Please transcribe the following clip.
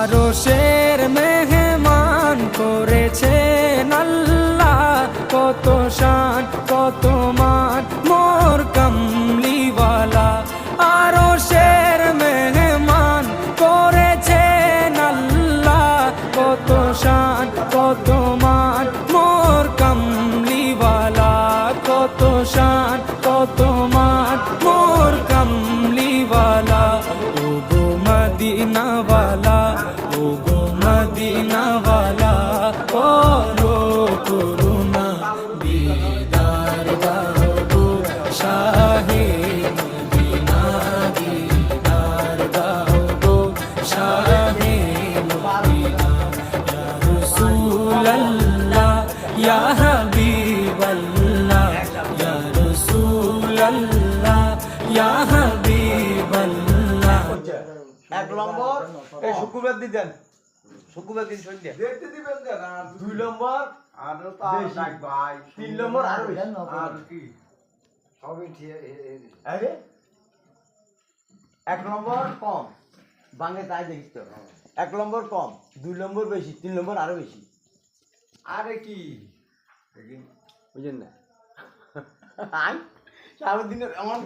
আরশের মেহমান করেছেন আল্লাহ, কত শান কত মান মোর কামলিওয়ালা। আরশের মেহমান করেছেন আল্লাহ, কত শান কত মান মোর কামলিওয়ালা, কত শান কত মান মোর কামলিওয়ালা। ও গো মদিনাওয়ালা, ও গো মদিনাওয়ালা, করো করুণা দিদার দাও গো শাহে মদিনা, দিদার দাও গো শাহে মদিনা। ইয়া রাসূলাল্লাহ ইয়া হাবিবাল্লাহ, ইয়া রাসূলাল্লাহ ইয়া হাবিবাল্লাহ। এক নম্বর এই শুক্রবার দিতেন, শুক্রবার দিন সন্ধ্যা দেখতে দিবেন দেন। আর 2 নম্বর আর তো আর ডাক ভাই 3 নম্বর আরো বেশি। আর কি সবই ঠিক। আরে 1 নম্বর কম বাংলা তাই দেখিস তো। 1 নম্বর কম, 2 নম্বর বেশি, 3 নম্বর আরো বেশি। আরে কি বুঝেন না? আই সারাদিনের এমন